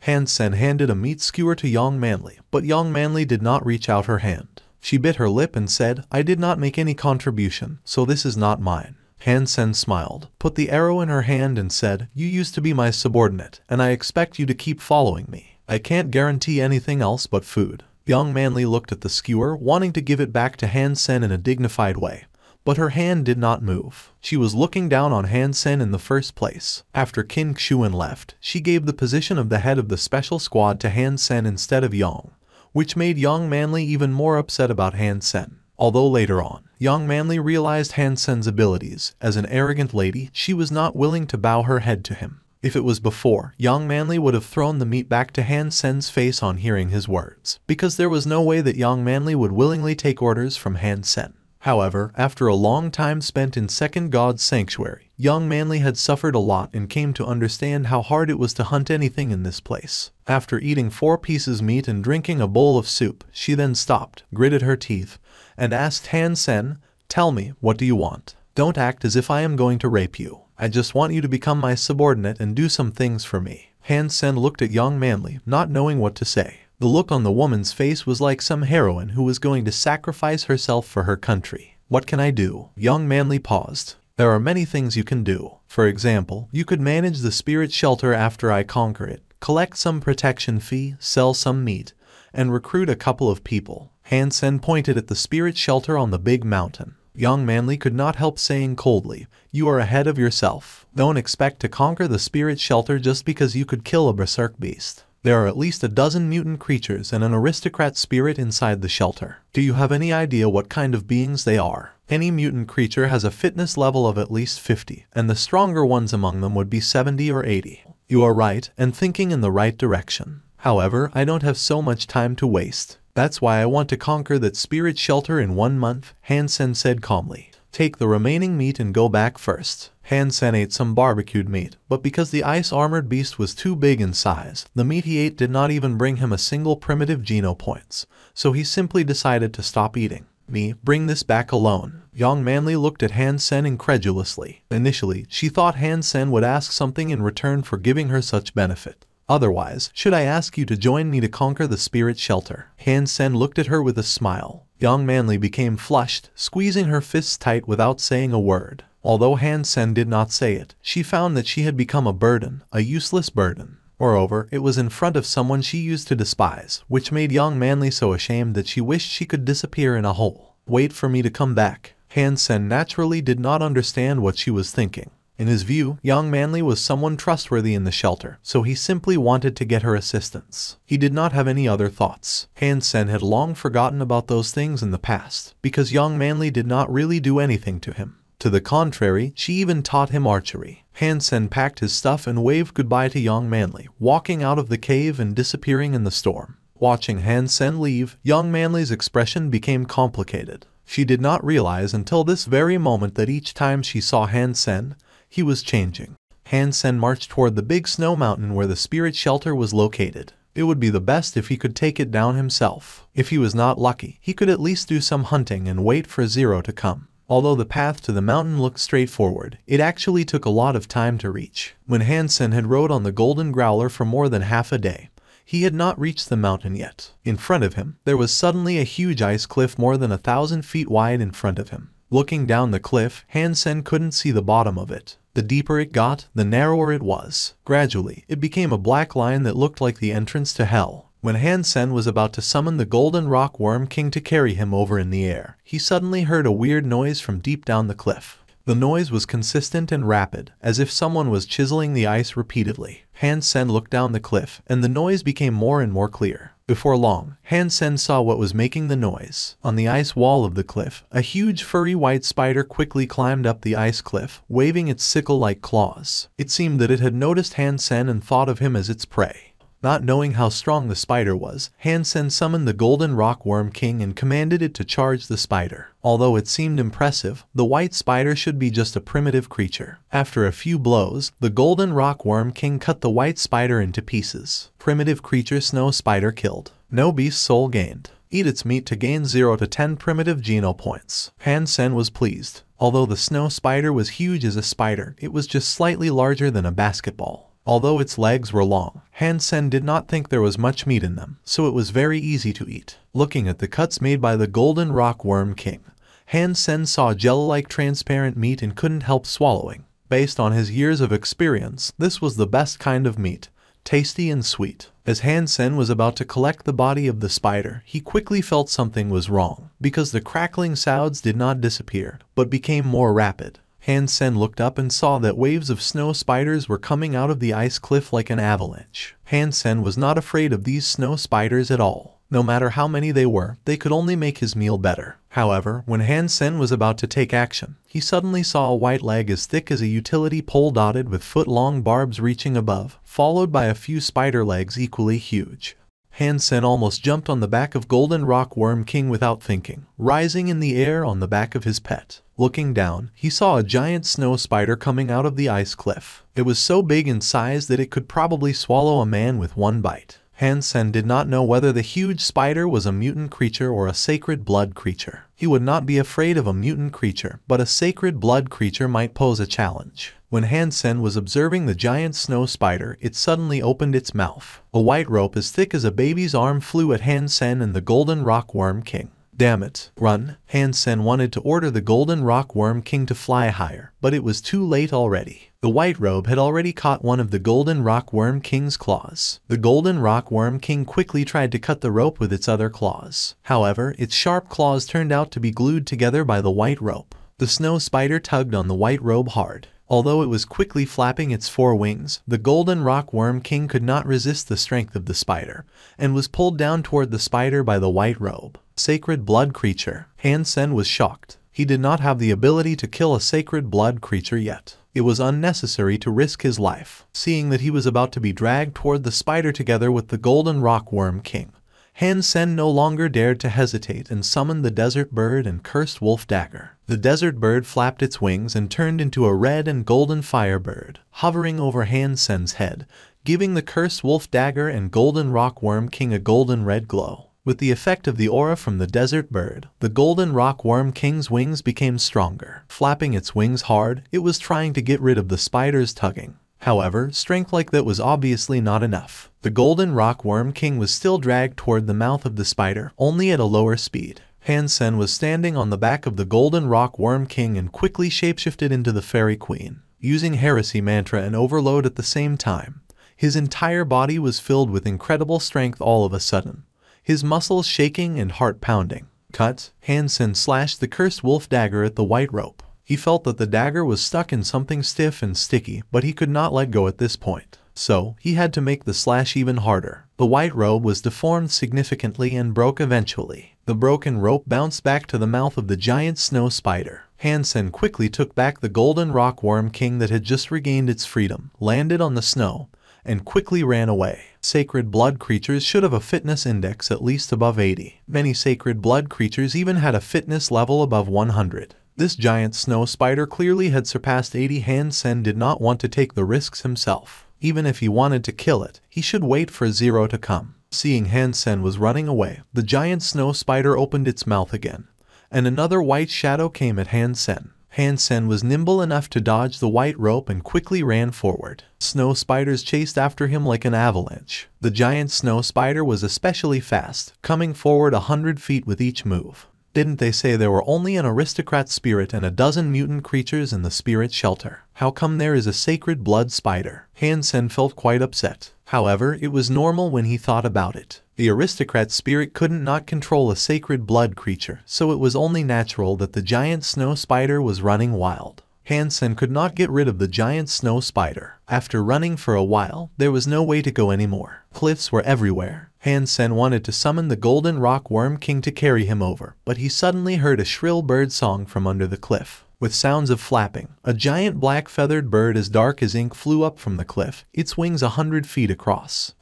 Han Sen handed a meat skewer to Young Manly, but Young Manly did not reach out her hand. She bit her lip and said, "I did not make any contribution, so this is not mine." Han Sen smiled, put the arrow in her hand and said, "You used to be my subordinate, and I expect you to keep following me. I can't guarantee anything else but food." Young Manly looked at the skewer, wanting to give it back to Han Sen in a dignified way, but her hand did not move. She was looking down on Han Sen in the first place. After Qin Xuan left, she gave the position of the head of the special squad to Han Sen instead of Yang, which made Young Manly even more upset about Han Sen. Although later on, Young Manly realized Han Sen's abilities. As an arrogant lady, she was not willing to bow her head to him. If it was before, Young Manly would have thrown the meat back to Han Sen's face on hearing his words, because there was no way that Young Manly would willingly take orders from Han Sen. However, after a long time spent in Second God's Sanctuary, Young Manly had suffered a lot and came to understand how hard it was to hunt anything in this place. After eating 4 pieces meat and drinking a bowl of soup, she then stopped, gritted her teeth, and asked Han Sen, "Tell me, what do you want? Don't act as if I am going to rape you. I just want you to become my subordinate and do some things for me." Han Sen looked at Young Manly, not knowing what to say. The look on the woman's face was like some heroine who was going to sacrifice herself for her country. "What can I do?" Young Manly paused. "There are many things you can do. For example, you could manage the spirit shelter after I conquer it, collect some protection fee, sell some meat, and recruit a couple of people." Han Sen pointed at the spirit shelter on the big mountain. Young Manly could not help saying coldly, "You are ahead of yourself. Don't expect to conquer the spirit shelter just because you could kill a berserk beast. There are at least a dozen mutant creatures and an aristocrat spirit inside the shelter. Do you have any idea what kind of beings they are? Any mutant creature has a fitness level of at least 50, and the stronger ones among them would be 70 or 80. You are right, and thinking in the right direction. However, I don't have so much time to waste. That's why I want to conquer that spirit shelter in 1 month," Han Sen said calmly. "Take the remaining meat and go back first." Han Sen ate some barbecued meat, but because the ice-armored beast was too big in size, the meat he ate did not even bring him a single primitive geno points, so he simply decided to stop eating. "Me, bring this back alone." Young Manly looked at Han Sen incredulously. Initially, she thought Han Sen would ask something in return for giving her such benefit. "Otherwise, should I ask you to join me to conquer the spirit shelter?" Han Sen looked at her with a smile. Young Manly became flushed, squeezing her fists tight without saying a word. Although Han Sen did not say it, she found that she had become a burden, a useless burden. Moreover, it was in front of someone she used to despise, which made Young Manly so ashamed that she wished she could disappear in a hole. "Wait for me to come back." Han Sen naturally did not understand what she was thinking. In his view, Young Manly was someone trustworthy in the shelter, so he simply wanted to get her assistance. He did not have any other thoughts. Han Sen had long forgotten about those things in the past, because Young Manly did not really do anything to him. To the contrary, she even taught him archery. Han Sen packed his stuff and waved goodbye to Young Manly, walking out of the cave and disappearing in the storm. Watching Han Sen leave, Young Manly's expression became complicated. She did not realize until this very moment that each time she saw Han Sen, he was changing. Han Sen marched toward the big snow mountain where the spirit shelter was located. It would be the best if he could take it down himself. If he was not lucky, he could at least do some hunting and wait for Zero to come. Although the path to the mountain looked straightforward, it actually took a lot of time to reach. When Han Sen had rode on the golden growler for more than half a day, he had not reached the mountain yet. In front of him, there was suddenly a huge ice cliff more than 1,000 feet wide in front of him. Looking down the cliff, Han Sen couldn't see the bottom of it. The deeper it got, the narrower it was. Gradually, it became a black line that looked like the entrance to hell. When Han Sen was about to summon the Golden Rock Worm King to carry him over in the air, he suddenly heard a weird noise from deep down the cliff. The noise was consistent and rapid, as if someone was chiseling the ice repeatedly. Han Sen looked down the cliff, and the noise became more and more clear. Before long, Han Sen saw what was making the noise. On the ice wall of the cliff, a huge furry white spider quickly climbed up the ice cliff, waving its sickle-like claws. It seemed that it had noticed Han Sen and thought of him as its prey. Not knowing how strong the spider was, Han Sen summoned the Golden Rock Worm King and commanded it to charge the spider. Although it seemed impressive, the white spider should be just a primitive creature. After a few blows, the Golden Rock Worm King cut the white spider into pieces. Primitive creature Snow Spider killed. No beast soul gained. Eat its meat to gain 0 to 10 primitive geno points. Han Sen was pleased. Although the snow spider was huge as a spider, it was just slightly larger than a basketball. Although its legs were long, Han Sen did not think there was much meat in them, so it was very easy to eat. Looking at the cuts made by the golden rock worm king, Han Sen saw jello-like transparent meat and couldn't help swallowing. Based on his years of experience, this was the best kind of meat, tasty and sweet. As Han Sen was about to collect the body of the spider, he quickly felt something was wrong, because the crackling sounds did not disappear, but became more rapid. Han Sen looked up and saw that waves of snow spiders were coming out of the ice cliff like an avalanche. Han Sen was not afraid of these snow spiders at all. No matter how many they were, they could only make his meal better. However, when Han Sen was about to take action, he suddenly saw a white leg as thick as a utility pole dotted with foot-long barbs reaching above, followed by a few spider legs equally huge. Han Sen almost jumped on the back of Golden Rock Worm King without thinking, rising in the air on the back of his pet. Looking down, he saw a giant snow spider coming out of the ice cliff. It was so big in size that it could probably swallow a man with one bite. Han Sen did not know whether the huge spider was a mutant creature or a sacred blood creature. He would not be afraid of a mutant creature, but a sacred blood creature might pose a challenge. When Han Sen was observing the giant snow spider, it suddenly opened its mouth. A white rope as thick as a baby's arm flew at Han Sen and the Golden Rock Worm King. Damn it, run! Han Sen wanted to order the Golden Rock Worm King to fly higher, but it was too late already. The white robe had already caught one of the Golden Rock Worm King's claws. The Golden Rock Worm King quickly tried to cut the rope with its other claws. However, its sharp claws turned out to be glued together by the white rope. The snow spider tugged on the white robe hard. Although it was quickly flapping its four wings, the Golden Rock Worm King could not resist the strength of the spider, and was pulled down toward the spider by the white robe. Sacred blood creature. Han Sen was shocked. He did not have the ability to kill a sacred blood creature yet. It was unnecessary to risk his life. Seeing that he was about to be dragged toward the spider together with the Golden Rock Worm King, Han Sen no longer dared to hesitate and summoned the desert bird and cursed wolf dagger. The desert bird flapped its wings and turned into a red and golden firebird, hovering over Han Sen's head, giving the cursed wolf dagger and Golden Rock Worm King a golden red glow. With the effect of the aura from the desert bird, the Golden Rock Worm King's wings became stronger. Flapping its wings hard, it was trying to get rid of the spider's tugging. However, strength like that was obviously not enough. The Golden Rock Worm King was still dragged toward the mouth of the spider, only at a lower speed. Han Sen was standing on the back of the Golden Rock Worm King and quickly shapeshifted into the Fairy Queen. Using Heresy Mantra and Overload at the same time, his entire body was filled with incredible strength all of a sudden, his muscles shaking and heart pounding. Cut! Han Sen slashed the cursed wolf dagger at the white rope. He felt that the dagger was stuck in something stiff and sticky, but he could not let go at this point. So, he had to make the slash even harder. The white robe was deformed significantly and broke eventually. The broken rope bounced back to the mouth of the giant snow spider. Han Sen quickly took back the Golden Rock Worm King that had just regained its freedom, landed on the snow, and quickly ran away. Sacred blood creatures should have a fitness index at least above 80. Many sacred blood creatures even had a fitness level above 100. This giant snow spider clearly had surpassed 80. Han Sen did not want to take the risks himself. Even if he wanted to kill it, he should wait for Zero to come. Seeing Han Sen was running away, the giant snow spider opened its mouth again, and another white shadow came at Han Sen. Han Sen was nimble enough to dodge the white rope and quickly ran forward. Snow spiders chased after him like an avalanche. The giant snow spider was especially fast, coming forward 100 feet with each move. Didn't they say there were only an aristocrat spirit and a dozen mutant creatures in the spirit shelter? How come there is a sacred blood spider? Han Sen felt quite upset. However, it was normal when he thought about it. The aristocrat spirit couldn't not control a sacred blood creature, so it was only natural that the giant snow spider was running wild. Han Sen could not get rid of the giant snow spider. After running for a while, there was no way to go anymore. Cliffs were everywhere. Han Sen wanted to summon the Golden Rock Worm King to carry him over, but he suddenly heard a shrill bird song from under the cliff. With sounds of flapping, a giant black feathered bird as dark as ink flew up from the cliff, its wings 100 feet across.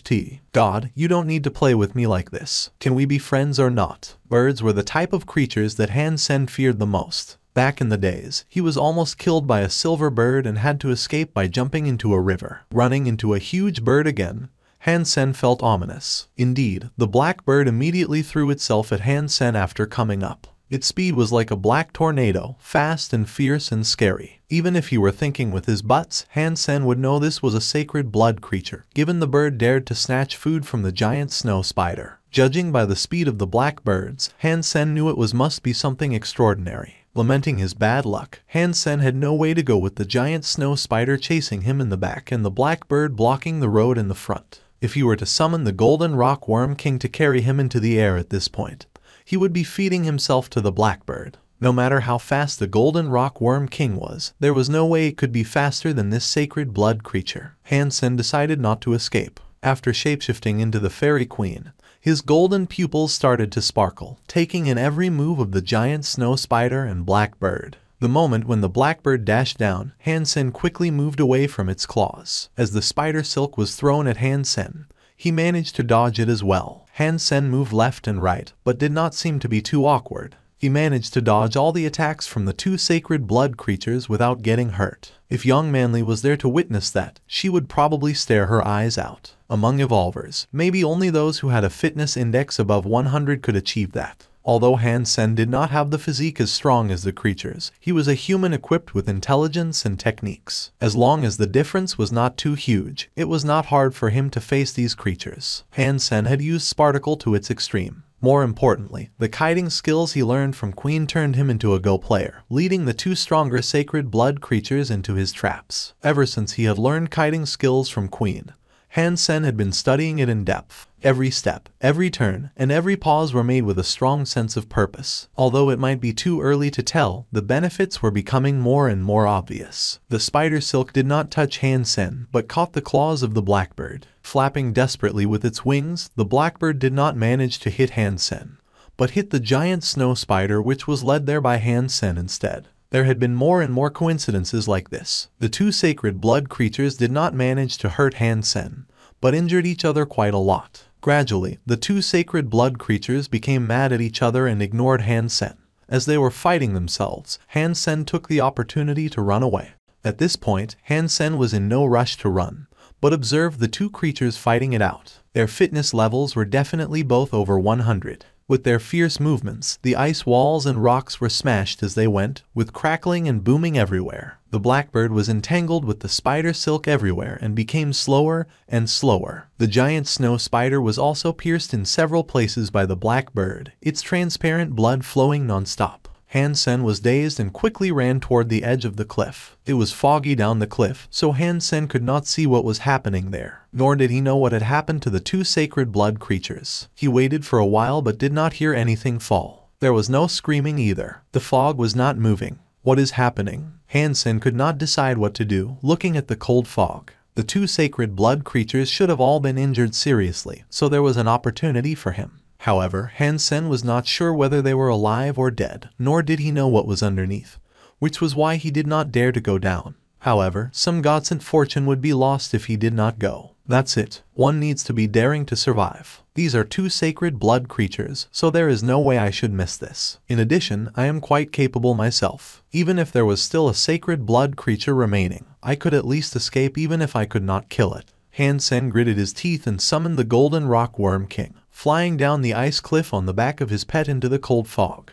#T. God, you don't need to play with me like this. Can we be friends or not? Birds were the type of creatures that Han Sen feared the most. Back in the days, he was almost killed by a silver bird and had to escape by jumping into a river. Running into a huge bird again, Han Sen felt ominous. Indeed, the black bird immediately threw itself at Han Sen after coming up. Its speed was like a black tornado, fast and fierce and scary. Even if he were thinking with his butts, Han Sen would know this was a sacred blood creature, given the bird dared to snatch food from the giant snow spider. Judging by the speed of the black birds, Han Sen knew it must be something extraordinary. Lamenting his bad luck, Han Sen had no way to go with the giant snow spider chasing him in the back and the black bird blocking the road in the front. If he were to summon the golden rock worm king to carry him into the air at this point, he would be feeding himself to the blackbird. No matter how fast the golden rock worm king was, there was no way it could be faster than this sacred blood creature. Han Sen decided not to escape. After shapeshifting into the fairy queen, his golden pupils started to sparkle, taking in every move of the giant snow spider and blackbird. The moment when the blackbird dashed down, Han Sen quickly moved away from its claws. As the spider silk was thrown at Han Sen, he managed to dodge it as well. Han Sen moved left and right, but did not seem to be too awkward. He managed to dodge all the attacks from the two sacred blood creatures without getting hurt. If Young Manly was there to witness that, she would probably stare her eyes out. Among evolvers, maybe only those who had a fitness index above 100 could achieve that. Although Han Sen did not have the physique as strong as the creatures, he was a human equipped with intelligence and techniques. As long as the difference was not too huge, it was not hard for him to face these creatures. Han Sen had used Sparticle to its extreme. More importantly, the kiting skills he learned from Queen turned him into a Go player, leading the two stronger sacred blood creatures into his traps. Ever since he had learned kiting skills from Queen, Han Sen had been studying it in depth. Every step, every turn, and every pause were made with a strong sense of purpose. Although it might be too early to tell, the benefits were becoming more and more obvious. The spider silk did not touch Han Sen, but caught the claws of the blackbird. Flapping desperately with its wings, the blackbird did not manage to hit Han Sen, but hit the giant snow spider, which was led there by Han Sen instead. There had been more and more coincidences like this. The two sacred blood creatures did not manage to hurt Han Sen, but injured each other quite a lot. Gradually, the two sacred blood creatures became mad at each other and ignored Han Sen. As they were fighting themselves, Han Sen took the opportunity to run away. At this point, Han Sen was in no rush to run, but observed the two creatures fighting it out. Their fitness levels were definitely both over 100. With their fierce movements, the ice walls and rocks were smashed as they went, with crackling and booming everywhere. The blackbird was entangled with the spider silk everywhere and became slower and slower. The giant snow spider was also pierced in several places by the blackbird, its transparent blood flowing non-stop. Han Sen was dazed and quickly ran toward the edge of the cliff. It was foggy down the cliff, so Han Sen could not see what was happening there, nor did he know what had happened to the two sacred blood creatures. He waited for a while but did not hear anything fall. There was no screaming either. The fog was not moving. What is happening? Han Sen could not decide what to do, looking at the cold fog. The two sacred blood creatures should have all been injured seriously, so there was an opportunity for him. However, Han Sen was not sure whether they were alive or dead, nor did he know what was underneath, which was why he did not dare to go down. However, some godsent fortune would be lost if he did not go. That's it. One needs to be daring to survive. These are two sacred blood creatures, so there is no way I should miss this. In addition, I am quite capable myself. Even if there was still a sacred blood creature remaining, I could at least escape even if I could not kill it. Han Sen gritted his teeth and summoned the golden rock worm king, flying down the ice cliff on the back of his pet into the cold fog.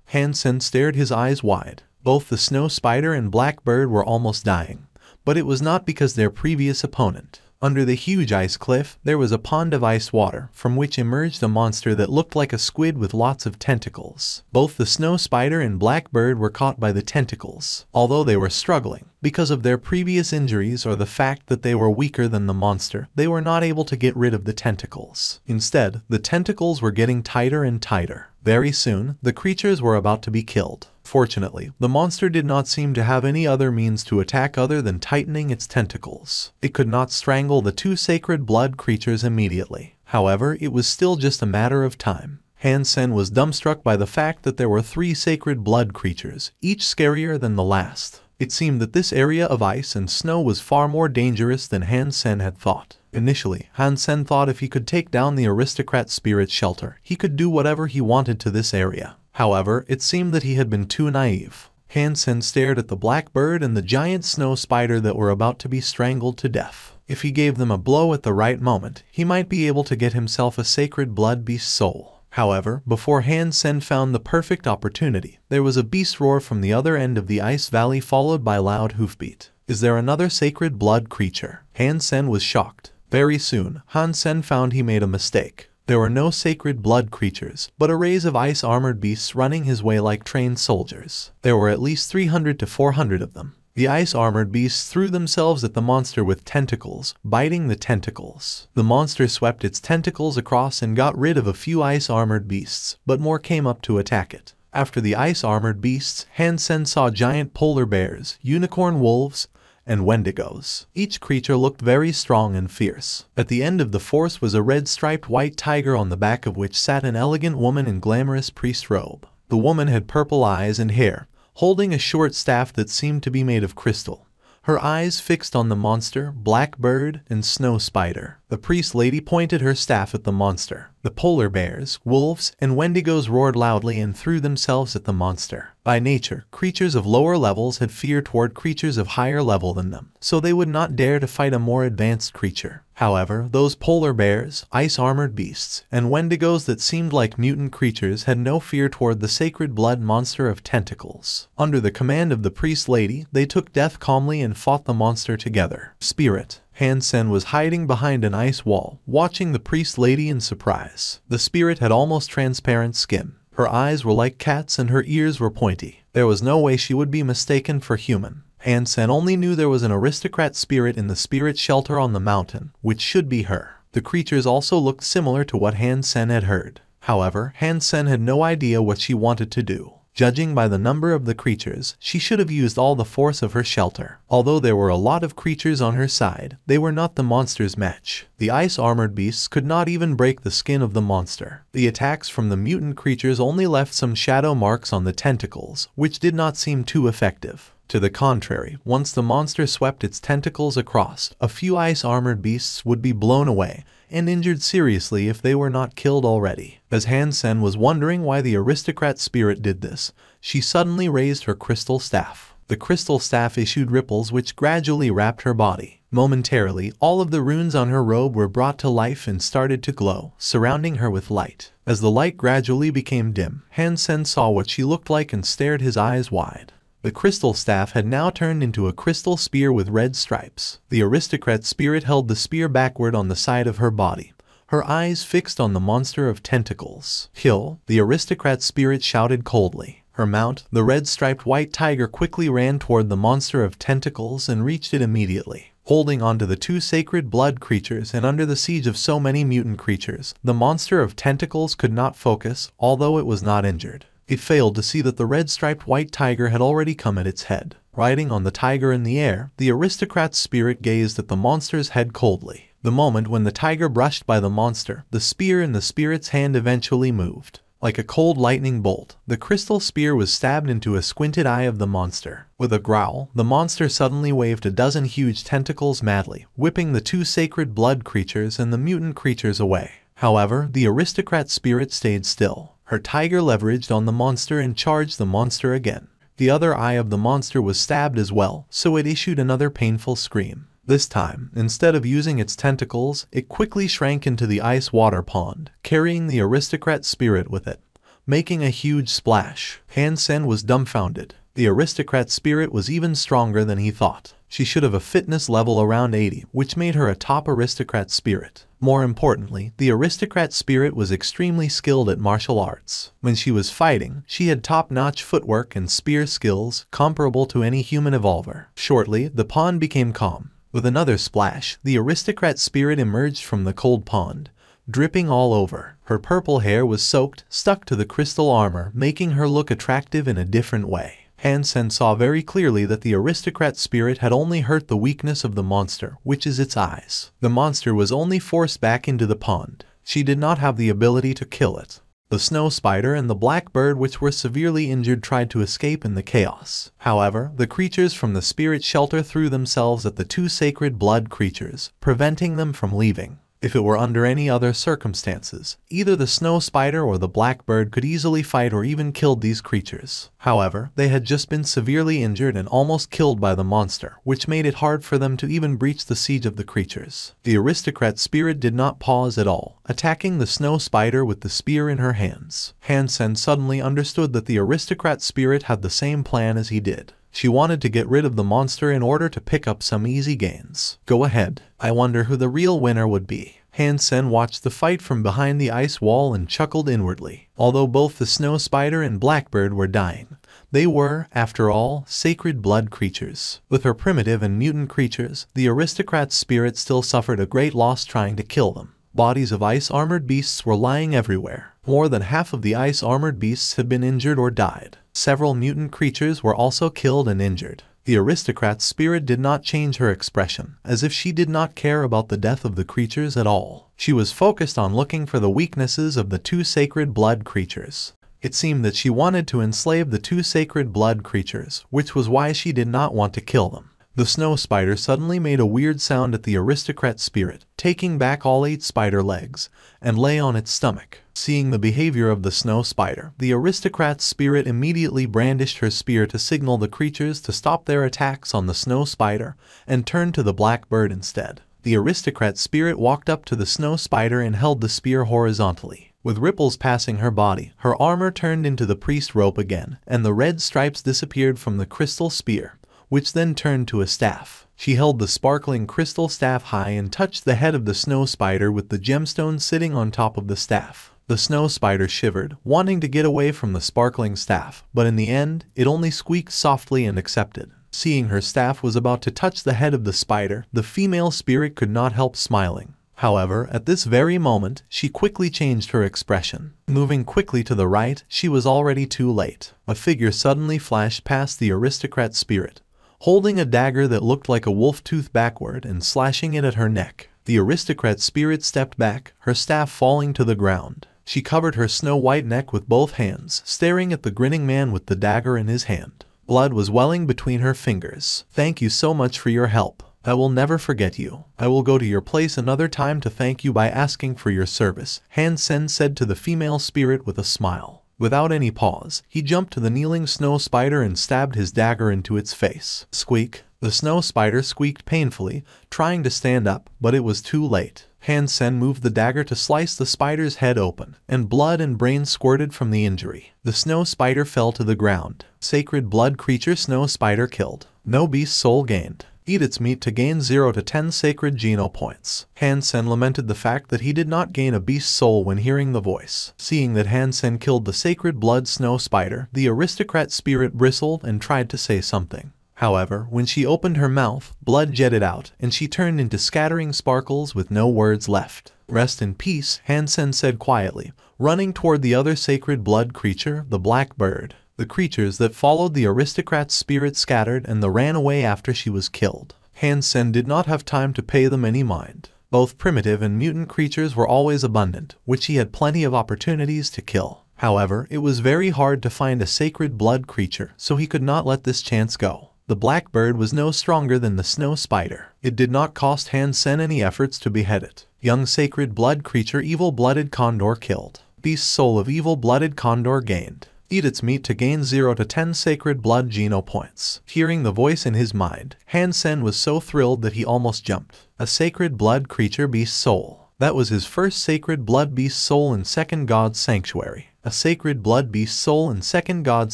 Han Sen stared his eyes wide. Both the snow spider and blackbird were almost dying, but it was not because their previous opponent. Under the huge ice cliff, there was a pond of ice water, from which emerged a monster that looked like a squid with lots of tentacles. Both the snow spider and blackbird were caught by the tentacles, although they were struggling. Because of their previous injuries or the fact that they were weaker than the monster, they were not able to get rid of the tentacles. Instead, the tentacles were getting tighter and tighter. Very soon, the creatures were about to be killed. Fortunately, the monster did not seem to have any other means to attack other than tightening its tentacles. It could not strangle the two sacred blood creatures immediately. However, it was still just a matter of time. Han Sen was dumbstruck by the fact that there were three sacred blood creatures, each scarier than the last. It seemed that this area of ice and snow was far more dangerous than Han Sen had thought. Initially, Han Sen thought if he could take down the aristocrat spirit shelter, he could do whatever he wanted to this area. However, it seemed that he had been too naive. Han Sen stared at the blackbird and the giant snow spider that were about to be strangled to death. If he gave them a blow at the right moment, he might be able to get himself a sacred blood beast soul. However, before Han Sen found the perfect opportunity, there was a beast roar from the other end of the ice valley followed by loud hoofbeat. Is there another sacred blood creature? Han Sen was shocked. Very soon, Han Sen found he made a mistake. There were no sacred blood creatures, but arrays of ice-armored beasts running his way like trained soldiers. There were at least 300 to 400 of them. The ice-armored beasts threw themselves at the monster with tentacles, biting the tentacles. The monster swept its tentacles across and got rid of a few ice-armored beasts, but more came up to attack it. After the ice-armored beasts, Han Sen saw giant polar bears, unicorn wolves, and wendigos. Each creature looked very strong and fierce. At the end of the force was a red-striped white tiger on the back of which sat an elegant woman in glamorous priest robe. The woman had purple eyes and hair, holding a short staff that seemed to be made of crystal. Her eyes fixed on the monster, black bird, and snow spider. The priest lady pointed her staff at the monster. The polar bears, wolves, and wendigos roared loudly and threw themselves at the monster. By nature, creatures of lower levels had fear toward creatures of higher level than them, so they would not dare to fight a more advanced creature. However, those polar bears, ice-armored beasts, and wendigos that seemed like mutant creatures had no fear toward the sacred blood monster of tentacles. Under the command of the priest lady, they took death calmly and fought the monster together. Spirit. Han Sen was hiding behind an ice wall, watching the priest lady in surprise. The spirit had almost transparent skin. Her eyes were like cats and her ears were pointy. There was no way she would be mistaken for human. Han Sen only knew there was an aristocrat spirit in the spirit shelter on the mountain, which should be her. The creatures also looked similar to what Han Sen had heard. However, Han Sen had no idea what she wanted to do. Judging by the number of the creatures, she should have used all the force of her shelter. Although there were a lot of creatures on her side, they were not the monster's match. The ice-armored beasts could not even break the skin of the monster. The attacks from the mutant creatures only left some shadow marks on the tentacles, which did not seem too effective. To the contrary, once the monster swept its tentacles across, a few ice-armored beasts would be blown away and injured seriously if they were not killed already. As Han Sen was wondering why the aristocrat spirit did this, she suddenly raised her crystal staff. The crystal staff issued ripples which gradually wrapped her body. Momentarily, all of the runes on her robe were brought to life and started to glow, surrounding her with light. As the light gradually became dim, Han Sen saw what she looked like and stared his eyes wide. The crystal staff had now turned into a crystal spear with red stripes. The aristocrat spirit held the spear backward on the side of her body, her eyes fixed on the monster of tentacles. Kill, the aristocrat spirit shouted coldly. Her mount, the red-striped white tiger, quickly ran toward the monster of tentacles and reached it immediately. Holding onto the two sacred blood creatures and under the siege of so many mutant creatures, the monster of tentacles could not focus, although it was not injured. It failed to see that the red-striped white tiger had already come at its head. Riding on the tiger in the air, the aristocrat's spirit gazed at the monster's head coldly. The moment when the tiger brushed by the monster, the spear in the spirit's hand eventually moved. Like a cold lightning bolt, the crystal spear was stabbed into a squinted eye of the monster. With a growl, the monster suddenly waved a dozen huge tentacles madly, whipping the two sacred blood creatures and the mutant creatures away. However, the aristocrat spirit stayed still. Her tiger leveraged on the monster and charged the monster again. The other eye of the monster was stabbed as well, so it issued another painful scream. This time, instead of using its tentacles, it quickly shrank into the ice water pond, carrying the aristocrat spirit with it, making a huge splash. Han Sen was dumbfounded. The aristocrat spirit was even stronger than he thought. She should have a fitness level around 80, which made her a top aristocrat spirit. More importantly, the aristocrat spirit was extremely skilled at martial arts. When she was fighting, she had top-notch footwork and spear skills comparable to any human evolver. Shortly, the pond became calm. With another splash, the aristocrat spirit emerged from the cold pond, dripping all over. Her purple hair was soaked, stuck to the crystal armor, making her look attractive in a different way. Han Sen saw very clearly that the aristocrat spirit had only hurt the weakness of the monster, which is its eyes. The monster was only forced back into the pond. She did not have the ability to kill it. The snow spider and the black bird, which were severely injured, tried to escape in the chaos. However, the creatures from the spirit shelter threw themselves at the two sacred blood creatures, preventing them from leaving. If it were under any other circumstances, either the snow spider or the blackbird could easily fight or even killed these creatures. However, they had just been severely injured and almost killed by the monster, which made it hard for them to even breach the siege of the creatures. The aristocrat spirit did not pause at all, attacking the snow spider with the spear in her hands. Han-sen suddenly understood that the aristocrat spirit had the same plan as he did. She wanted to get rid of the monster in order to pick up some easy gains. Go ahead. I wonder who the real winner would be. Han-sen watched the fight from behind the ice wall and chuckled inwardly. Although both the snow spider and blackbird were dying, they were, after all, sacred blood creatures. With her primitive and mutant creatures, the aristocrat's spirit still suffered a great loss trying to kill them. Bodies of ice-armored beasts were lying everywhere. More than half of the ice-armored beasts had been injured or died. Several mutant creatures were also killed and injured. The aristocrat's spirit did not change her expression, as if she did not care about the death of the creatures at all. She was focused on looking for the weaknesses of the two sacred blood creatures. It seemed that she wanted to enslave the two sacred blood creatures, which was why she did not want to kill them. The snow spider suddenly made a weird sound at the aristocrat spirit, taking back all 8 spider legs, and lay on its stomach. Seeing the behavior of the snow spider, the aristocrat's spirit immediately brandished her spear to signal the creatures to stop their attacks on the snow spider and turn to the blackbird instead. The aristocrat's spirit walked up to the snow spider and held the spear horizontally. With ripples passing her body, her armor turned into the priest rope again, and the red stripes disappeared from the crystal spear, which then turned to a staff. She held the sparkling crystal staff high and touched the head of the snow spider with the gemstone sitting on top of the staff. The snow spider shivered, wanting to get away from the sparkling staff, but in the end, it only squeaked softly and accepted. Seeing her staff was about to touch the head of the spider, the female spirit could not help smiling. However, at this very moment, she quickly changed her expression. Moving quickly to the right, she was already too late. A figure suddenly flashed past the aristocrat spirit, holding a dagger that looked like a wolf tooth backward and slashing it at her neck. The aristocrat spirit stepped back, her staff falling to the ground. She covered her snow-white neck with both hands, staring at the grinning man with the dagger in his hand. Blood was welling between her fingers. "Thank you so much for your help. I will never forget you. I will go to your place another time to thank you by asking for your service," Han-sen said to the female spirit with a smile. Without any pause, he jumped to the kneeling snow spider and stabbed his dagger into its face. Squeak! The snow spider squeaked painfully, trying to stand up, but it was too late. Han-sen moved the dagger to slice the spider's head open, and blood and brains squirted from the injury. The snow spider fell to the ground. Sacred blood creature snow spider killed. No beast soul gained. Eat its meat to gain 0 to 10 sacred geno points. Han-sen lamented the fact that he did not gain a beast soul when hearing the voice. Seeing that Han-sen killed the sacred blood snow spider, the aristocrat spirit bristled and tried to say something. However, when she opened her mouth, blood jetted out, and she turned into scattering sparkles with no words left. "Rest in peace," Han-sen said quietly, running toward the other sacred blood creature, the black bird. The creatures that followed the aristocrat's spirit scattered and ran away after she was killed. Han-sen did not have time to pay them any mind. Both primitive and mutant creatures were always abundant, which he had plenty of opportunities to kill. However, it was very hard to find a sacred blood creature, so he could not let this chance go. The blackbird was no stronger than the snow spider. It did not cost Han-sen any efforts to behead it. Young sacred blood creature evil-blooded condor killed. Beast soul of evil-blooded condor gained. Eat its meat to gain 0 to 10 sacred blood geno points. Hearing the voice in his mind, Han-sen was so thrilled that he almost jumped. A sacred blood creature beast soul. That was his first sacred blood beast soul in Second God's Sanctuary. A sacred blood beast soul in Second God's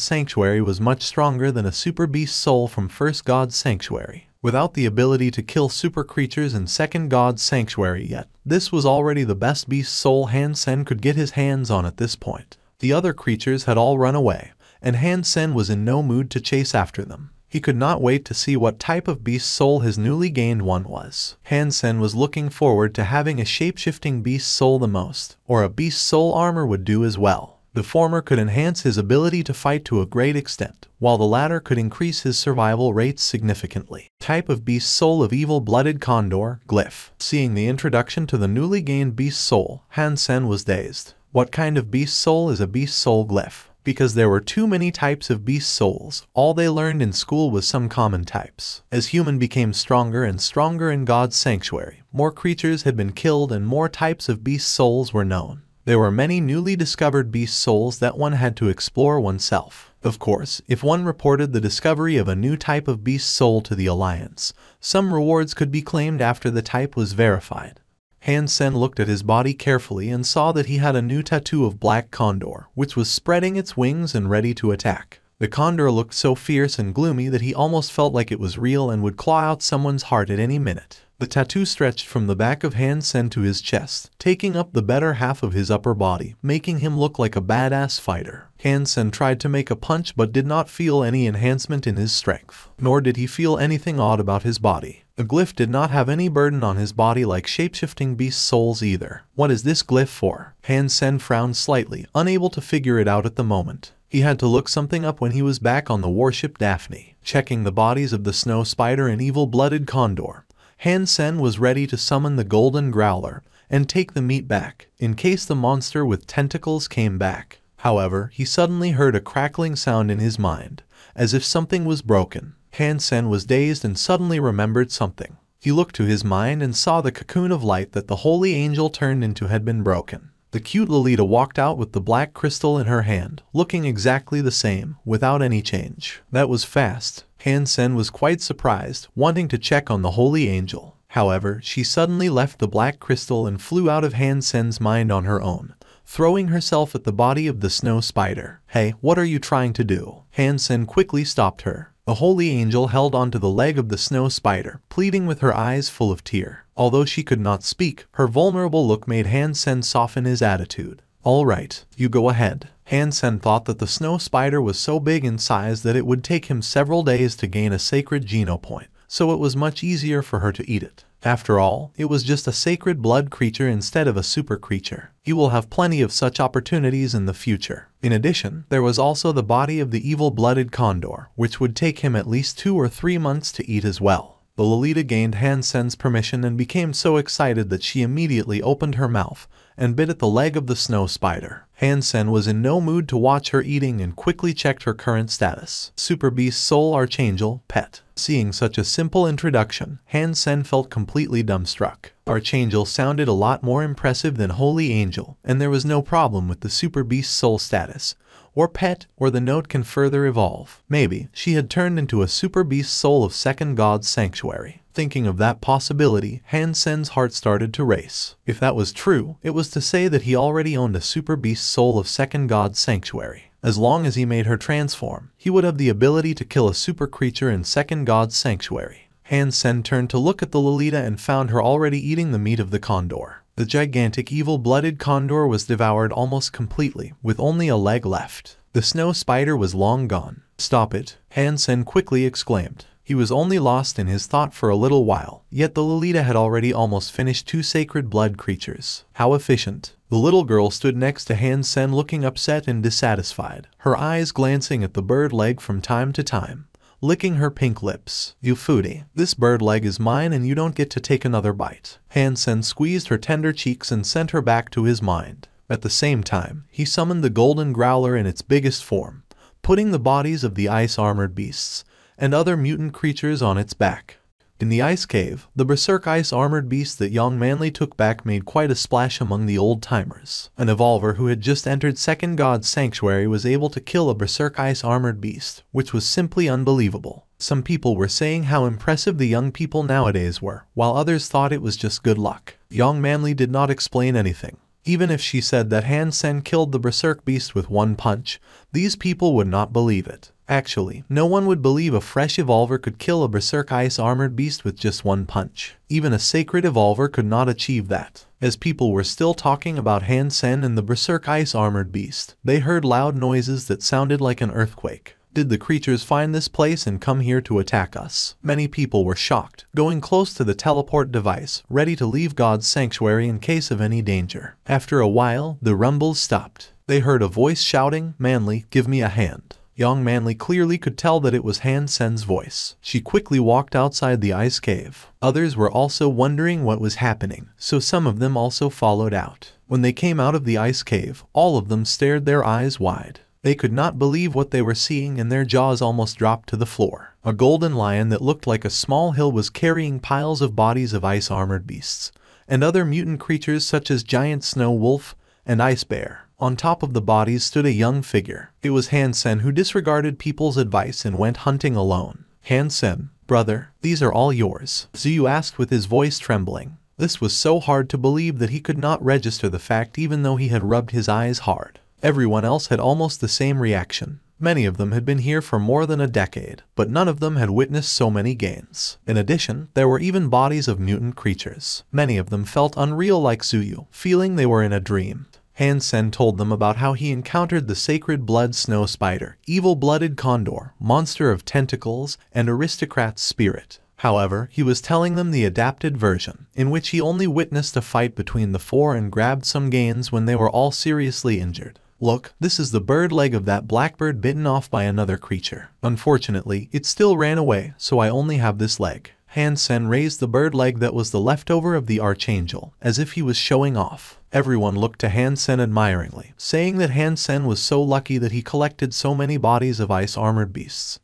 Sanctuary was much stronger than a super beast soul from First God's Sanctuary. Without the ability to kill super creatures in Second God's Sanctuary yet, this was already the best beast soul Han-sen could get his hands on at this point. The other creatures had all run away, and Han-sen was in no mood to chase after them. He could not wait to see what type of beast soul his newly gained one was. Han-sen was looking forward to having a shape-shifting beast soul the most, or a beast soul armor would do as well. The former could enhance his ability to fight to a great extent, while the latter could increase his survival rates significantly. Type of beast soul of evil-blooded condor, glyph. Seeing the introduction to the newly gained beast soul, Han-sen was dazed. What kind of beast soul is a beast soul glyph? Because there were too many types of beast souls, all they learned in school was some common types. As human became stronger and stronger in God's sanctuary, more creatures had been killed and more types of beast souls were known. There were many newly discovered beast souls that one had to explore oneself. Of course, if one reported the discovery of a new type of beast soul to the Alliance, some rewards could be claimed after the type was verified. Han Sen looked at his body carefully and saw that he had a new tattoo of black condor, which was spreading its wings and ready to attack. The condor looked so fierce and gloomy that he almost felt like it was real and would claw out someone's heart at any minute. The tattoo stretched from the back of Han Sen to his chest, taking up the better half of his upper body, making him look like a badass fighter. Han Sen tried to make a punch but did not feel any enhancement in his strength, nor did he feel anything odd about his body. The glyph did not have any burden on his body like shapeshifting beast souls either. What is this glyph for? Han Sen frowned slightly, unable to figure it out at the moment. He had to look something up when he was back on the warship Daphne. Checking the bodies of the snow spider and evil-blooded condor, Han Sen was ready to summon the golden growler and take the meat back, in case the monster with tentacles came back. However, he suddenly heard a crackling sound in his mind, as if something was broken. Han Sen was dazed and suddenly remembered something. He looked to his mind and saw the cocoon of light that the holy angel turned into had been broken. The cute Lolita walked out with the black crystal in her hand, looking exactly the same, without any change. That was fast. Han Sen was quite surprised, wanting to check on the holy angel. However, she suddenly left the black crystal and flew out of Han Sen's mind on her own, throwing herself at the body of the snow spider. "Hey, what are you trying to do?" Han Sen quickly stopped her. The holy angel held onto the leg of the snow spider, pleading with her eyes full of tear. Although she could not speak, her vulnerable look made Han Sen soften his attitude. "All right, you go ahead." Han Sen thought that the snow spider was so big in size that it would take him several days to gain a sacred geno point, so it was much easier for her to eat it. After all, it was just a sacred blood creature instead of a super creature. He will have plenty of such opportunities in the future. In addition, there was also the body of the evil-blooded condor, which would take him at least 2 or 3 months to eat as well. The Lolita gained Han Sen's permission and became so excited that she immediately opened her mouth and bit at the leg of the snow spider. Han Sen was in no mood to watch her eating and quickly checked her current status. Super Beast Soul Archangel, Pet. Seeing such a simple introduction, Han Sen felt completely dumbstruck. Archangel sounded a lot more impressive than Holy Angel, and there was no problem with the Super Beast Soul status, or pet, or the note can further evolve. Maybe she had turned into a Super Beast Soul of Second God's Sanctuary. Thinking of that possibility, Han Sen's heart started to race. If that was true, it was to say that he already owned a Super Beast Soul of Second God's Sanctuary. As long as he made her transform, he would have the ability to kill a super creature in Second God's Sanctuary. Han Sen turned to look at the Lolita and found her already eating the meat of the condor. The gigantic evil-blooded condor was devoured almost completely, with only a leg left. The snow spider was long gone. "Stop it," Han Sen quickly exclaimed. He was only lost in his thought for a little while, yet the Lolita had already almost finished 2 sacred blood creatures. How efficient. The little girl stood next to Han Sen looking upset and dissatisfied, her eyes glancing at the bird leg from time to time, licking her pink lips. "You foodie, this bird leg is mine and you don't get to take another bite." Han Sen squeezed her tender cheeks and sent her back to his mind. At the same time, he summoned the golden growler in its biggest form, putting the bodies of the ice-armored beasts and other mutant creatures on its back. In the ice cave, the berserk ice-armored beast that young Manly took back made quite a splash among the old-timers. An evolver who had just entered Second God's Sanctuary was able to kill a berserk ice-armored beast, which was simply unbelievable. Some people were saying how impressive the young people nowadays were, while others thought it was just good luck. Young Manly did not explain anything. Even if she said that Han Sen killed the berserk beast with 1 punch, these people would not believe it. Actually, no one would believe a fresh evolver could kill a berserk ice-armored beast with just 1 punch. Even a sacred evolver could not achieve that. As people were still talking about Han Sen and the berserk ice-armored beast, they heard loud noises that sounded like an earthquake. Did the creatures find this place and come here to attack us? Many people were shocked, going close to the teleport device, ready to leave God's sanctuary in case of any danger. After a while, the rumbles stopped. They heard a voice shouting, "Manly, give me a hand." Young Manly clearly could tell that it was Han Sen's voice. She quickly walked outside the ice cave. Others were also wondering what was happening, so some of them also followed out. When they came out of the ice cave, all of them stared their eyes wide. They could not believe what they were seeing and their jaws almost dropped to the floor. A golden lion that looked like a small hill was carrying piles of bodies of ice-armored beasts and other mutant creatures such as giant snow wolf and ice bear. On top of the bodies stood a young figure. It was Hansen, who disregarded people's advice and went hunting alone. Hansen, brother, these are all yours? Zuyu asked with his voice trembling. This was so hard to believe that he could not register the fact even though he had rubbed his eyes hard. Everyone else had almost the same reaction. Many of them had been here for more than a decade, but none of them had witnessed so many gains. In addition, there were even bodies of mutant creatures. Many of them felt unreal like Zuyu, feeling they were in a dream. Hansen told them about how he encountered the sacred blood snow spider, evil-blooded condor, monster of tentacles, and aristocrat's spirit. However, he was telling them the adapted version, in which he only witnessed a fight between the four and grabbed some gains when they were all seriously injured. Look, this is the bird leg of that blackbird bitten off by another creature. Unfortunately, it still ran away, so I only have this leg. Hansen raised the bird leg that was the leftover of the archangel, as if he was showing off. Everyone looked to Hansen admiringly, saying that Hansen was so lucky that he collected so many bodies of ice-armored beasts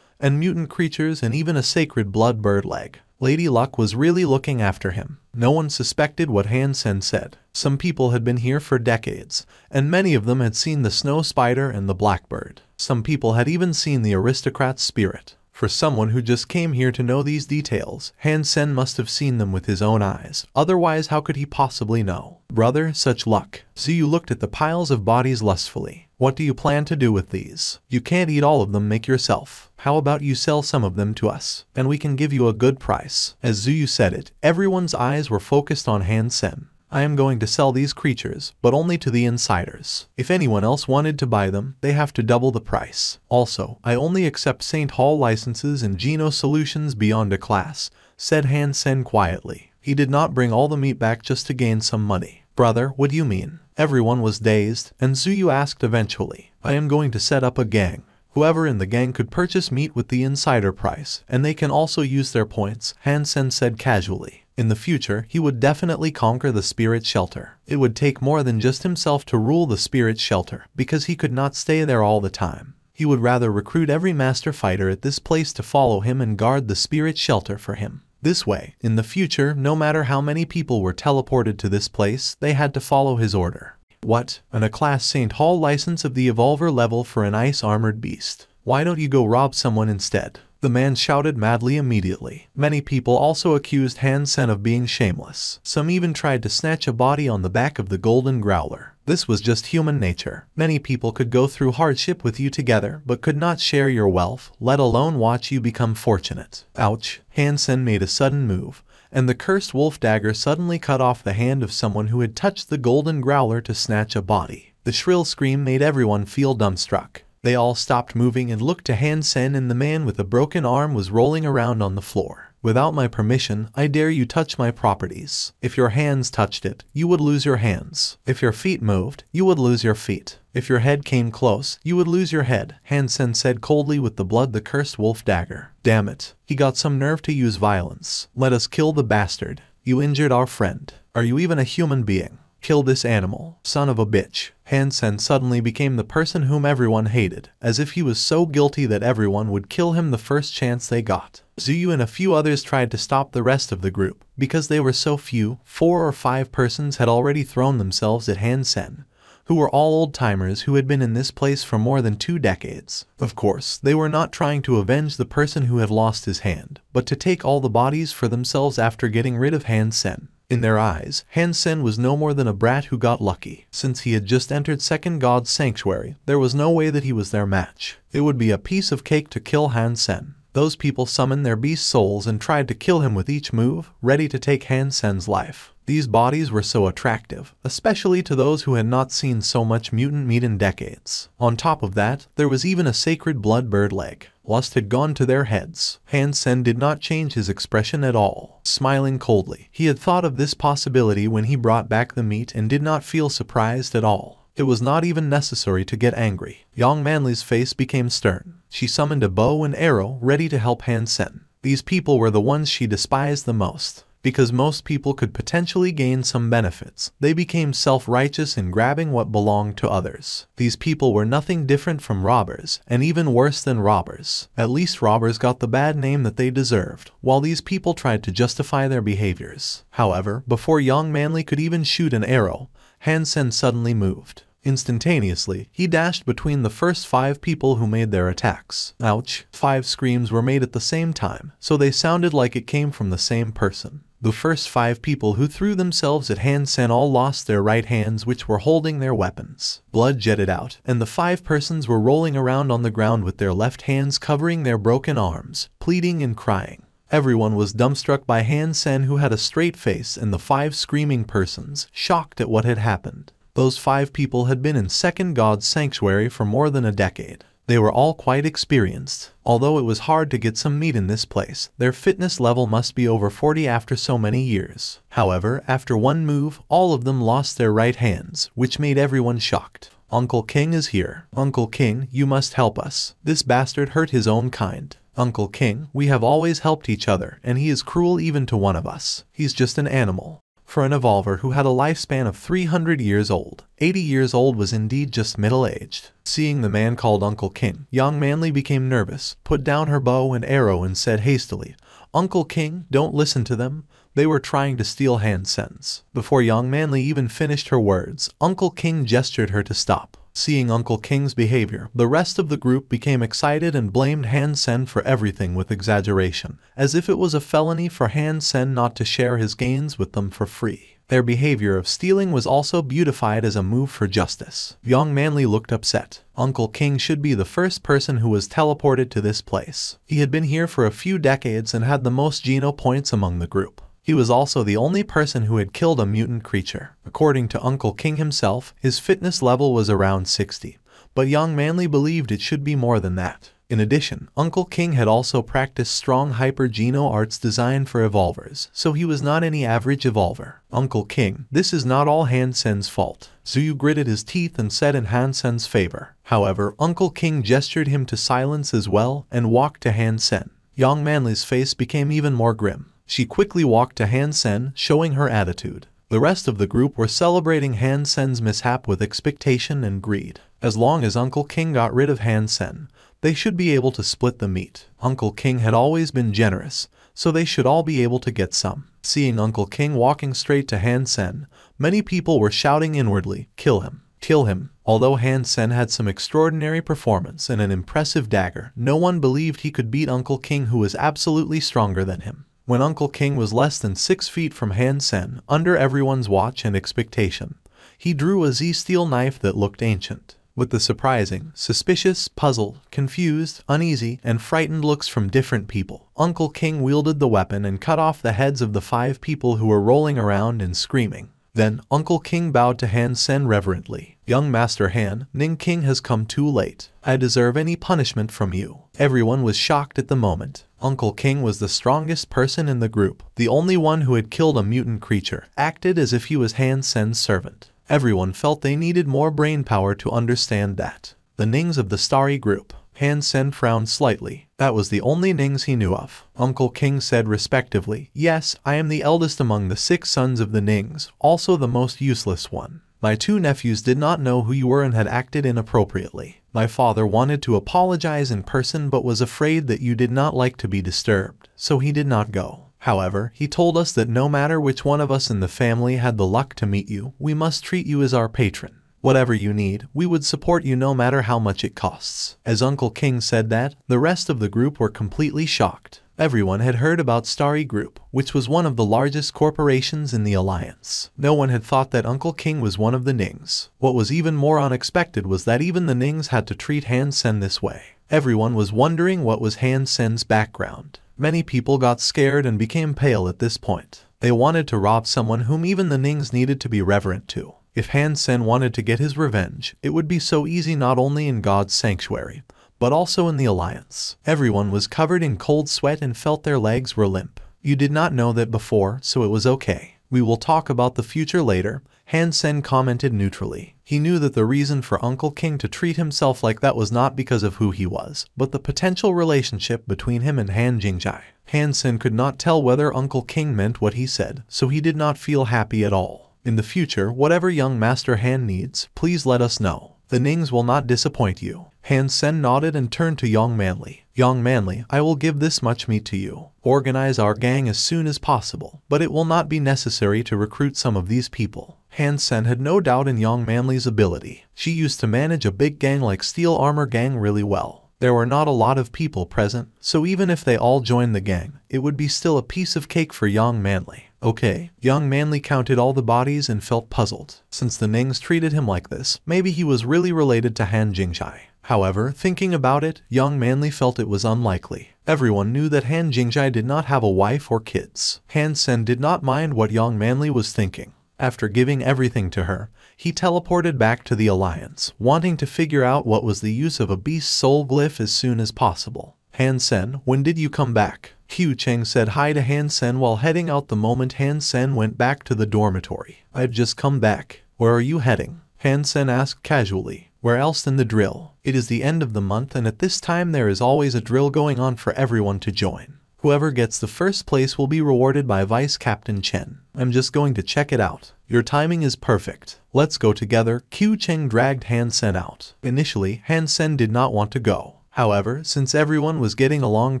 and mutant creatures and even a sacred blood bird leg. Lady Luck was really looking after him. No one suspected what Hansen said. Some people had been here for decades, and many of them had seen the snow spider and the blackbird. Some people had even seen the aristocrat's spirit. For someone who just came here to know these details, Hansen must have seen them with his own eyes. Otherwise, how could he possibly know? Brother, such luck. Zuyu looked at the piles of bodies lustfully. What do you plan to do with these? You can't eat all of them, make yourself. How about you sell some of them to us, and we can give you a good price? As Zuyu said it, everyone's eyes were focused on Hansen. I am going to sell these creatures, but only to the insiders. If anyone else wanted to buy them, they have to double the price. Also, I only accept St. Hall licenses and Geno solutions beyond a class, said Hansen quietly. He did not bring all the meat back just to gain some money. Brother, what do you mean? Everyone was dazed, and Zuyu asked eventually. I am going to set up a gang. Whoever in the gang could purchase meat with the insider price, and they can also use their points, Hansen said casually. In the future, he would definitely conquer the spirit shelter. It would take more than just himself to rule the spirit shelter, because he could not stay there all the time. He would rather recruit every master fighter at this place to follow him and guard the spirit shelter for him. This way, in the future, no matter how many people were teleported to this place, they had to follow his order. What? A class St. Hall license of the Evolver level for an ice-armored beast. Why don't you go rob someone instead? The man shouted madly immediately. Many people also accused Hansen of being shameless. Some even tried to snatch a body on the back of the golden growler. This was just human nature. Many people could go through hardship with you together, but could not share your wealth, let alone watch you become fortunate. Ouch. Hansen made a sudden move, and the cursed wolf dagger suddenly cut off the hand of someone who had touched the golden growler to snatch a body. The shrill scream made everyone feel dumbstruck. They all stopped moving and looked to Hansen, and the man with a broken arm was rolling around on the floor. Without my permission, I dare you touch my properties. If your hands touched it, you would lose your hands. If your feet moved, you would lose your feet. If your head came close, you would lose your head, Hansen said coldly with the blood the cursed wolf dagger. Damn it. He got some nerve to use violence. Let us kill the bastard. You injured our friend. Are you even a human being? Kill this animal, son of a bitch. Hansen suddenly became the person whom everyone hated, as if he was so guilty that everyone would kill him the first chance they got. Zuyu and a few others tried to stop the rest of the group. Because they were so few, 4 or 5 persons had already thrown themselves at Hansen, who were all old-timers who had been in this place for more than 2 decades. Of course, they were not trying to avenge the person who had lost his hand, but to take all the bodies for themselves after getting rid of Hansen. In their eyes, Hansen was no more than a brat who got lucky. Since he had just entered Second God's Sanctuary, there was no way that he was their match. It would be a piece of cake to kill Hansen. Those people summoned their beast souls and tried to kill him with each move, ready to take Hansen's life. These bodies were so attractive, especially to those who had not seen so much mutant meat in decades. On top of that, there was even a sacred blood bird leg. Lust had gone to their heads. Hansen did not change his expression at all, smiling coldly. He had thought of this possibility when he brought back the meat and did not feel surprised at all. It was not even necessary to get angry. Young Manly's face became stern. She summoned a bow and arrow ready to help Hansen. These people were the ones she despised the most. Because most people could potentially gain some benefits, they became self-righteous in grabbing what belonged to others. These people were nothing different from robbers, and even worse than robbers. At least robbers got the bad name that they deserved, while these people tried to justify their behaviors. However, before Young Manly could even shoot an arrow, Han Sen suddenly moved. Instantaneously, he dashed between the first 5 people who made their attacks. Ouch! 5 screams were made at the same time, so they sounded like it came from the same person. The first 5 people who threw themselves at Han Sen all lost their right hands, which were holding their weapons. Blood jetted out, and the 5 persons were rolling around on the ground with their left hands covering their broken arms, pleading and crying. Everyone was dumbstruck by Han Sen, who had a straight face, and the 5 screaming persons, shocked at what had happened. Those 5 people had been in Second God's Sanctuary for more than a decade. They were all quite experienced. Although it was hard to get some meat in this place, their fitness level must be over 40 after so many years. However, after one move, all of them lost their right hands, which made everyone shocked. Uncle King is here. Uncle King, you must help us. This bastard hurt his own kind. Uncle King, we have always helped each other, and he is cruel even to one of us. He's just an animal. For an evolver who had a lifespan of 300 years old, 80 years old was indeed just middle-aged. Seeing the man called Uncle King, Young Manly became nervous, put down her bow and arrow and said hastily, "Uncle King, don't listen to them. They were trying to steal Han Sen's." Before Young Manly even finished her words, Uncle King gestured her to stop. Seeing Uncle King's behavior, the rest of the group became excited and blamed Han Sen for everything with exaggeration, as if it was a felony for Han Sen not to share his gains with them for free. Their behavior of stealing was also beautified as a move for justice. Young Manly looked upset. Uncle King should be the first person who was teleported to this place. He had been here for a few decades and had the most Geno points among the group. He was also the only person who had killed a mutant creature. According to Uncle King himself, his fitness level was around 60, but Young Manly believed it should be more than that. In addition, Uncle King had also practiced strong hyper-Geno arts designed for evolvers, so he was not any average evolver. Uncle King, this is not all Han Sen's fault. Zuyu gritted his teeth and said in Han Sen's favor. However, Uncle King gestured him to silence as well and walked to Han Sen. Young Manly's face became even more grim. She quickly walked to Han Sen, showing her attitude. The rest of the group were celebrating Han Sen's mishap with expectation and greed. As long as Uncle King got rid of Han Sen, they should be able to split the meat. Uncle King had always been generous, so they should all be able to get some. Seeing Uncle King walking straight to Han Sen, many people were shouting inwardly, "Kill him! Kill him!" Although Han Sen had some extraordinary performance and an impressive dagger, no one believed he could beat Uncle King, who was absolutely stronger than him. When Uncle King was less than 6 feet from Han Sen, under everyone's watch and expectation, he drew a Z-steel knife that looked ancient. With the surprising, suspicious, puzzled, confused, uneasy, and frightened looks from different people, Uncle King wielded the weapon and cut off the heads of the 5 people who were rolling around and screaming. Then, Uncle King bowed to Han Sen reverently. "Young Master Han, Ning King has come too late. I deserve any punishment from you." Everyone was shocked at the moment. Uncle King was the strongest person in the group. The only one who had killed a mutant creature, acted as if he was Han Sen's servant. Everyone felt they needed more brain power to understand that. The Nings of the Starry Group. Han Sen frowned slightly. That was the only Nings he knew of. Uncle King said respectively, "Yes, I am the eldest among the 6 sons of the Nings, also the most useless one. My 2 nephews did not know who you were and had acted inappropriately. My father wanted to apologize in person but was afraid that you did not like to be disturbed, so he did not go. However, he told us that no matter which one of us in the family had the luck to meet you, we must treat you as our patron. Whatever you need, we would support you no matter how much it costs." As Uncle King said that, the rest of the group were completely shocked. Everyone had heard about Starry Group, which was one of the largest corporations in the Alliance. No one had thought that Uncle King was one of the Nings. What was even more unexpected was that even the Nings had to treat Han Sen this way. Everyone was wondering what was Han Sen's background. Many people got scared and became pale at this point. They wanted to rob someone whom even the Nings needed to be reverent to. If Han Sen wanted to get his revenge, it would be so easy not only in God's Sanctuary, but also in the Alliance. Everyone was covered in cold sweat and felt their legs were limp. "You did not know that before, so it was okay. We will talk about the future later," Han Sen commented neutrally. He knew that the reason for Uncle King to treat himself like that was not because of who he was, but the potential relationship between him and Han Jingjai. Han Sen could not tell whether Uncle King meant what he said, so he did not feel happy at all. In the future, whatever young Master Han needs, please let us know. The Nings will not disappoint you. Han Sen nodded and turned to Young Manly. Young Manly, I will give this much meat to you. Organize our gang as soon as possible, but it will not be necessary to recruit some of these people. Han Sen had no doubt in Young Manly's ability. She used to manage a big gang like Steel Armor Gang really well. There were not a lot of people present, so even if they all joined the gang, it would be still a piece of cake for Young Manly. Okay, Young Manly counted all the bodies and felt puzzled. Since the Nings treated him like this, maybe he was really related to Han Jingshai. However, thinking about it, Young Manly felt it was unlikely. Everyone knew that Han Jingshai did not have a wife or kids. Han Sen did not mind what Young Manly was thinking. After giving everything to her, he teleported back to the Alliance, wanting to figure out what was the use of a beast soul glyph as soon as possible. Han Sen, when did you come back? Qiu Cheng said hi to Han Sen while heading out the moment Han Sen went back to the dormitory. I've just come back. Where are you heading? Han Sen asked casually. Where else than the drill? It is the end of the month and at this time there is always a drill going on for everyone to join. Whoever gets the first place will be rewarded by Vice Captain Chen. I'm just going to check it out. Your timing is perfect. Let's go together. Qiu Cheng dragged Han Sen out. Initially, Han Sen did not want to go. However, since everyone was getting along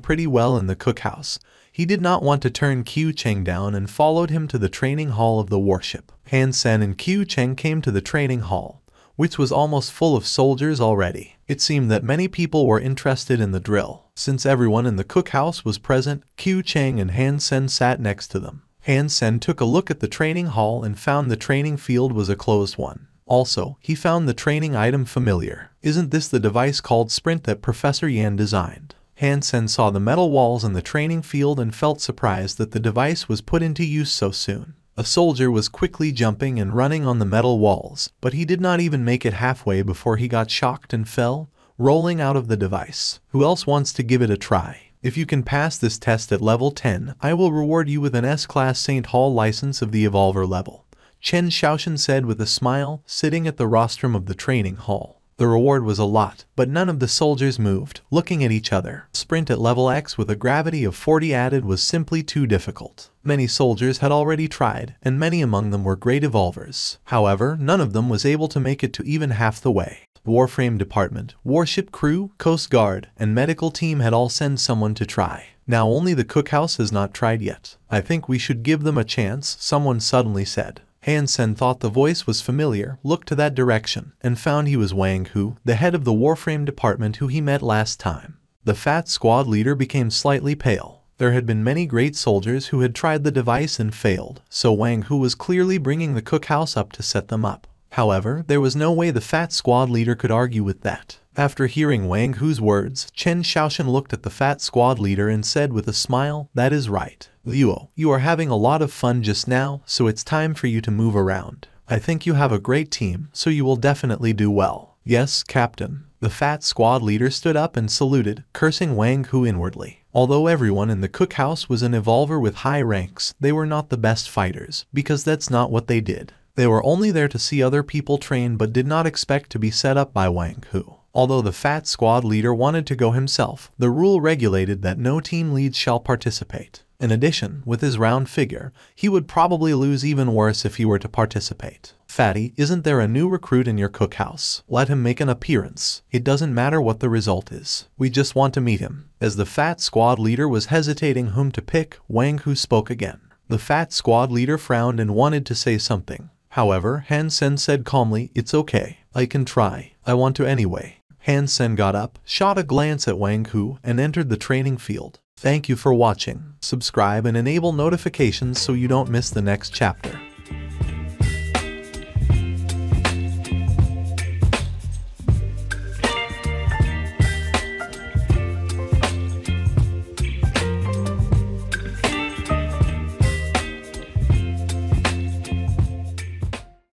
pretty well in the cookhouse, he did not want to turn Qiu Cheng down and followed him to the training hall of the warship. Han Sen and Qiu Cheng came to the training hall, which was almost full of soldiers already. It seemed that many people were interested in the drill. Since everyone in the cookhouse was present, Qiu Cheng and Han Sen sat next to them. Han Sen took a look at the training hall and found the training field was a closed one. Also, he found the training item familiar. Isn't this the device called Sprint that Professor Yan designed? Han Sen saw the metal walls in the training field and felt surprised that the device was put into use so soon. A soldier was quickly jumping and running on the metal walls, but he did not even make it halfway before he got shocked and fell, rolling out of the device. Who else wants to give it a try? If you can pass this test at level 10, I will reward you with an S-Class St. Hall license of the Evolver level. Chen Xiaoshan said with a smile, sitting at the rostrum of the training hall. The reward was a lot, but none of the soldiers moved, looking at each other. Sprint at level X with a gravity of 40 added was simply too difficult. Many soldiers had already tried, and many among them were great evolvers. However, none of them was able to make it to even half the way. Warframe department, warship crew, coast guard, and medical team had all sent someone to try. Now only the cookhouse has not tried yet. I think we should give them a chance, someone suddenly said. Han Sen thought the voice was familiar, looked to that direction, and found he was Wang Hu, the head of the Warframe department who he met last time. The fat squad leader became slightly pale. There had been many great soldiers who had tried the device and failed, so Wang Hu was clearly bringing the cookhouse up to set them up. However, there was no way the fat squad leader could argue with that. After hearing Wang Hu's words, Chen Xiaoshan looked at the fat squad leader and said with a smile, "That is right. Luo, you are having a lot of fun just now, so it's time for you to move around. I think you have a great team, so you will definitely do well." "Yes, Captain." The fat squad leader stood up and saluted, cursing Wang Hu inwardly. Although everyone in the cookhouse was an evolver with high ranks, they were not the best fighters, because that's not what they did. They were only there to see other people train but did not expect to be set up by Wang Hu. Although the fat squad leader wanted to go himself, the rule regulated that no team leads shall participate. In addition, with his round figure, he would probably lose even worse if he were to participate. "Fatty, isn't there a new recruit in your cookhouse? Let him make an appearance. It doesn't matter what the result is. We just want to meet him." As the fat squad leader was hesitating whom to pick, Wang Hu spoke again. The fat squad leader frowned and wanted to say something. However, Han Sen said calmly, "It's okay. I can try. I want to anyway." Han Sen got up, shot a glance at Wang Hu, and entered the training field. Thank you for watching. Subscribe and enable notifications so you don't miss the next chapter.